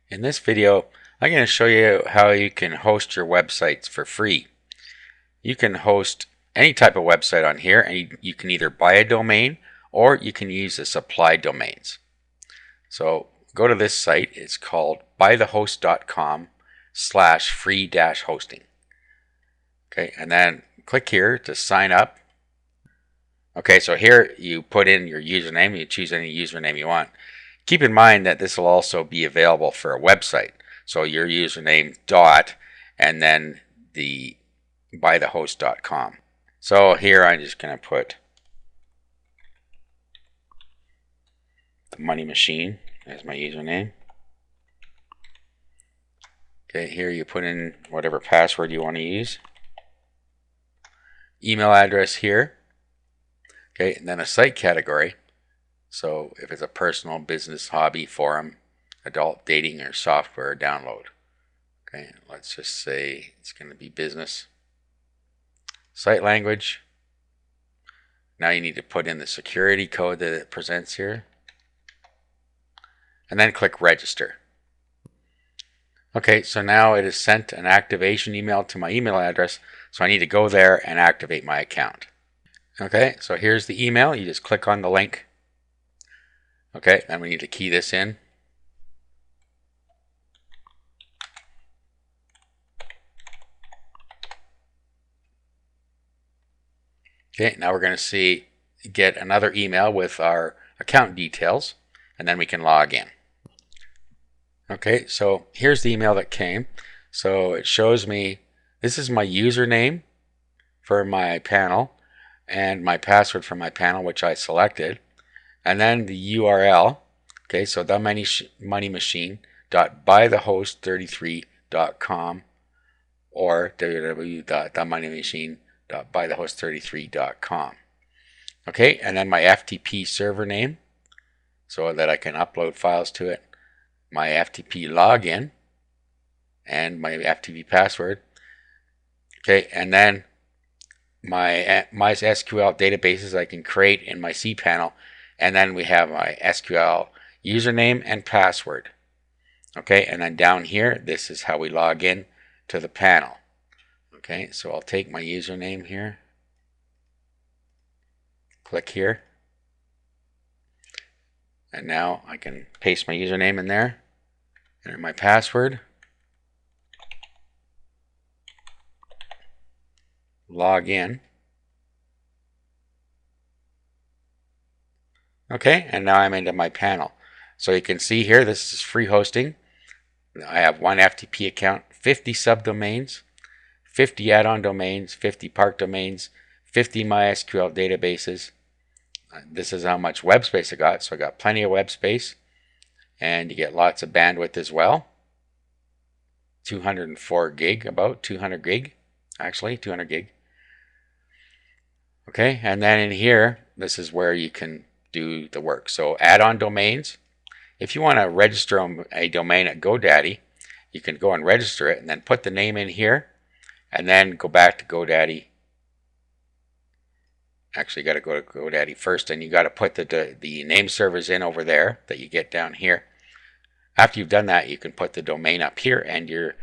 In this video, I'm going to show you how you can host your websites for free. You can host any type of website on here, and you can either buy a domain or you can use the supply domains. So go to this site. It's called buythehost.com/free-hosting. Okay, and then click here to sign up. Okay, so here you put in your username. You choose any username you want. Keep in mind that this will also be available for a website. So your username dot and then the buythehost.com. So here I'm just going to put the money machine as my username. Okay, here you put in whatever password you want to use. Email address here. Okay, and then a site category. So if it's a personal, business, hobby, forum, adult, dating, or software download. Okay, let's just say it's going to be business. Site language. Now you need to put in the security code that it presents here. And then click register. Okay, so now it has sent an activation email to my email address. So I need to go there and activate my account. Okay, so here's the email. You just click on the link. Okay, then we need to key this in. Okay, now we're going to get another email with our account details, and then we can log in. Okay, so here's the email that came. So it shows me this is my username for my panel and my password for my panel, which I selected, and then the URL. Okay, so themoneymachine.buythehost33.com or www.themoneymachine.buythehost33.com. Okay, and then my FTP server name so that I can upload files to it, my FTP login, and my FTP password. Okay, and then my MySQL databases I can create in my cPanel, and then we have my SQL username and password. Okay, and then down here, this is how we log in to the panel. Okay, so I'll take my username here, click here, and now I can paste my username in there, enter my password, log in. Okay, and now I'm into my panel. So you can see here, this is free hosting. I have one FTP account, 50 subdomains, 50 add-on domains, 50 park domains, 50 MySQL databases. This is how much web space I got. So I got plenty of web space, and you get lots of bandwidth as well. 204 gig, about 200 gig, actually 200 gig. Okay, and then in here, this is where you can do the work. So add-on domains. If you want to register a domain at GoDaddy, you can go and register it and then put the name in here and then go back to GoDaddy. Actually, you got to go to GoDaddy first, and you got to put the name servers in over there that you get down here. After you've done that, you can put the domain up here, and your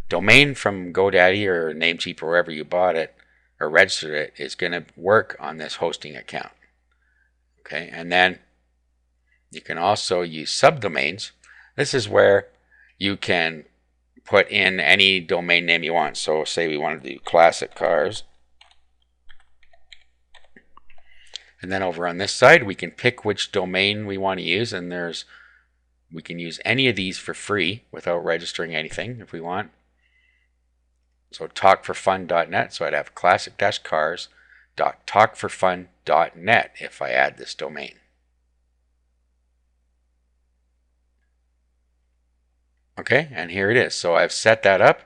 domain from GoDaddy or Namecheap or wherever you bought it or registered it is going to work on this hosting account. Okay, and then you can also use subdomains. This is where you can put in any domain name you want. So say we want to do classic cars. And then over on this side, we can pick which domain we want to use, and we can use any of these for free without registering anything if we want. So talkforfun.net, so I'd have classic-cars.talkforfun.net if I add this domain. Okay, and here it is. So I've set that up,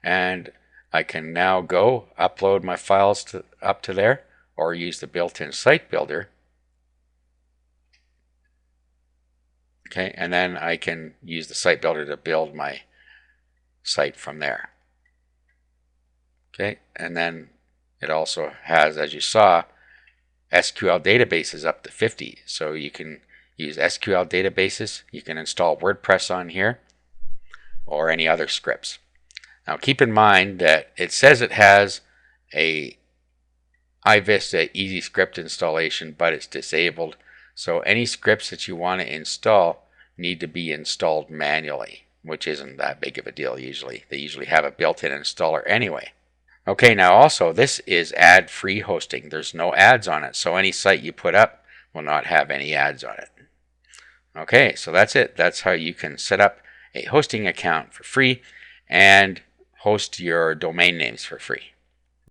and I can now go upload my files up to there, or use the built-in site builder. Okay, and then I can use the site builder to build my site from there. Okay, and then it also has, as you saw, SQL databases up to 50. So you can use SQL databases. You can install WordPress on here. or any other scripts. Now keep in mind that it says it has a iVista Easy Script installation, but it's disabled. So any scripts that you want to install need to be installed manually, which isn't that big of a deal usually. They usually have a built-in installer anyway. Okay, now also this is ad-free hosting. There's no ads on it, so any site you put up will not have any ads on it. Okay, so that's it. That's how you can set up a hosting account for free and host your domain names for free.